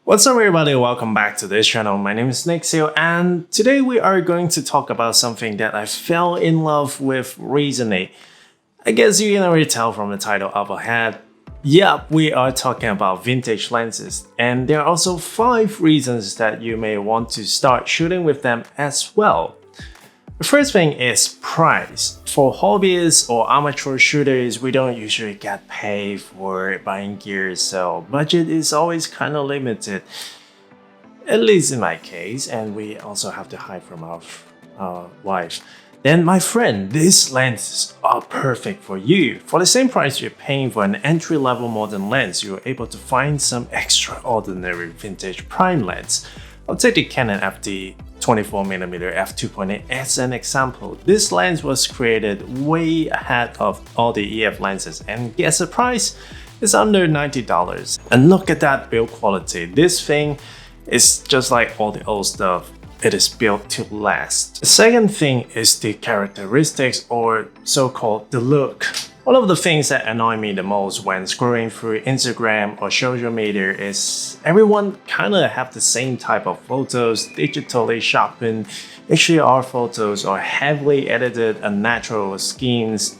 What's up everybody, welcome back to this channel. My name is Nixio and today we are going to talk about something that I fell in love with recently. I guess you can already tell from the title of a head. Yep, we are talking about vintage lenses, and there are also 5 reasons that you may want to start shooting with them as well. The first thing is price. For hobbyists or amateur shooters, we don't usually get paid for buying gear, so budget is always kind of limited. At least in my case, and we also have to hide from our wife. Then my friend, these lenses are perfect for you. For the same price you're paying for an entry-level modern lens, you're able to find some extraordinary vintage prime lens. I'll take the Canon FD 24mm f2.8 as an example. This lens was created way ahead of all the EF lenses, and guess the price? It's under $90. And look at that build quality. This thing is just like all the old stuff. It is built to last. The second thing is the characteristics, or so-called the look. One of the things that annoy me the most when scrolling through Instagram or social media is everyone kinda have the same type of photos, digitally sharpened HDR photos or heavily edited unnatural skins.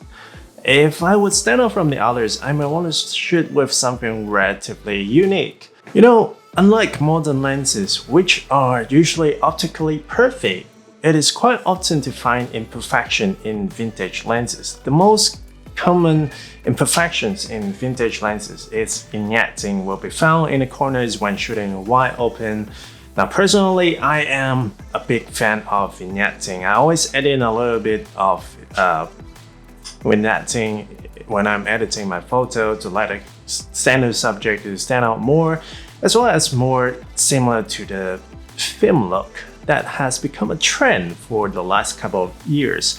If I would stand out from the others, I might want to shoot with something relatively unique. You know, unlike modern lenses, which are usually optically perfect, it is quite often to find imperfection in vintage lenses. The most common imperfections in vintage lenses is vignetting will be found in the corners when shooting wide open. Now personally, I am a big fan of vignetting. I always add in a little bit of vignetting when I'm editing my photo to let a standard subject to stand out more, as well as more similar to the film look that has become a trend for the last couple of years.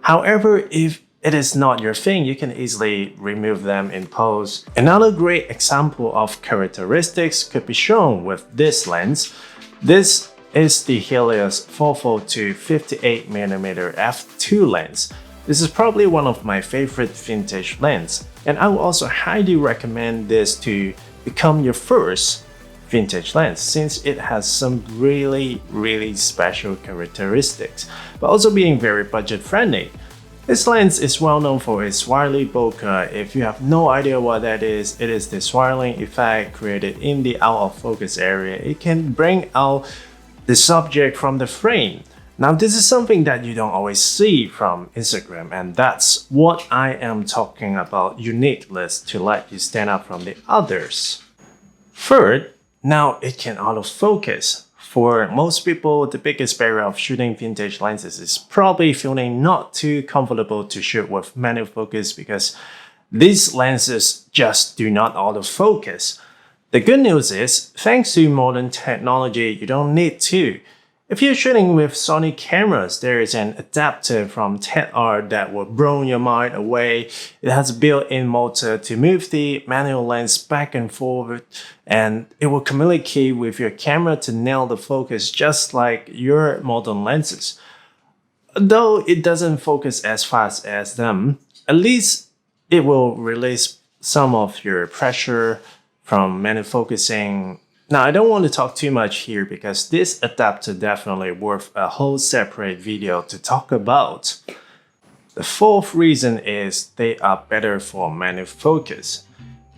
However, if it is not your thing, you can easily remove them in post. Another great example of characteristics could be shown with this lens. This is the Helios 442 58mm f2 lens. This is probably one of my favorite vintage lenses, and I will also highly recommend this to become your first vintage lens, since it has some really special characteristics, but also being very budget friendly. This lens is well known for its swirly bokeh. If you have no idea what that is, it is the swirling effect created in the out of focus area. It can bring out the subject from the frame. Now this is something that you don't always see from Instagram, and that's what I am talking about, uniqueness to let you stand out from the others. Third, now it can autofocus. For most people, the biggest barrier of shooting vintage lenses is probably feeling not too comfortable to shoot with manual focus because these lenses just do not autofocus. The good news is, thanks to modern technology, you don't need to. If you're shooting with Sony cameras, there is an adapter from TEDR that will blow your mind away. It has a built-in motor to move the manual lens back and forward, and it will communicate with your camera to nail the focus just like your modern lenses. Though it doesn't focus as fast as them, at least it will release some of your pressure from manual focusing. Now, I don't want to talk too much here because this adapter definitely worth a whole separate video to talk about. The fourth reason is they are better for manual focus.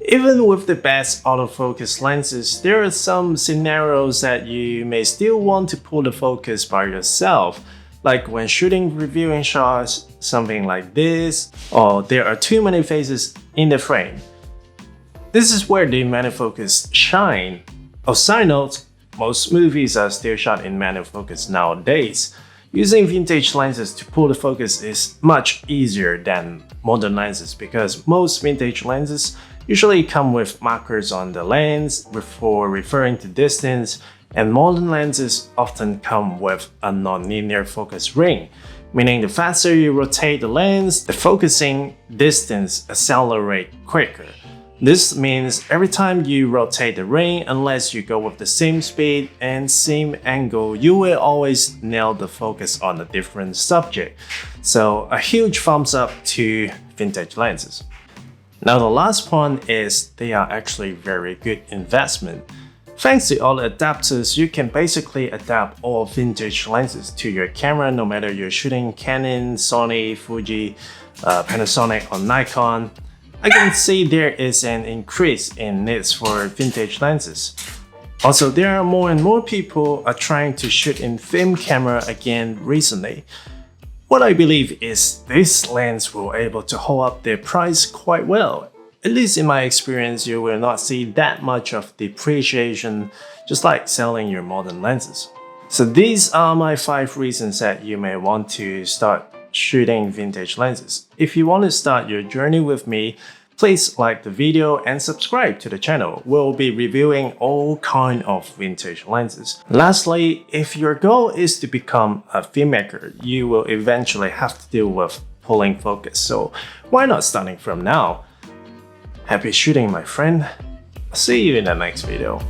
Even with the best autofocus lenses, there are some scenarios that you may still want to pull the focus by yourself, like when shooting reviewing shots, something like this, or there are too many faces in the frame. This is where the manual focus shine. Oh, side note, most movies are still shot in manual focus nowadays. Using vintage lenses to pull the focus is much easier than modern lenses because most vintage lenses usually come with markers on the lens for referring to distance, and modern lenses often come with a non-linear focus ring, meaning the faster you rotate the lens, the focusing distance accelerates quicker. This means every time you rotate the ring, unless you go with the same speed and same angle, you will always nail the focus on a different subject. So a huge thumbs up to vintage lenses. Now the last point is they are actually very good investment. Thanks to all the adapters, you can basically adapt all vintage lenses to your camera, no matter you're shooting Canon, Sony, Fuji, Panasonic or Nikon. I can see there is an increase in needs for vintage lenses. Also, there are more and more people are trying to shoot in film camera again recently. What I believe is this lens will able to hold up their price quite well. At least in my experience, you will not see that much of depreciation, just like selling your modern lenses. So these are my 5 reasons that you may want to start shooting vintage lenses. If you want to start your journey with me, please like the video and subscribe to the channel. We'll be reviewing all kind of vintage lenses. Lastly, if your goal is to become a filmmaker, you will eventually have to deal with pulling focus. So why not starting from now? Happy shooting, my friend. See you in the next video.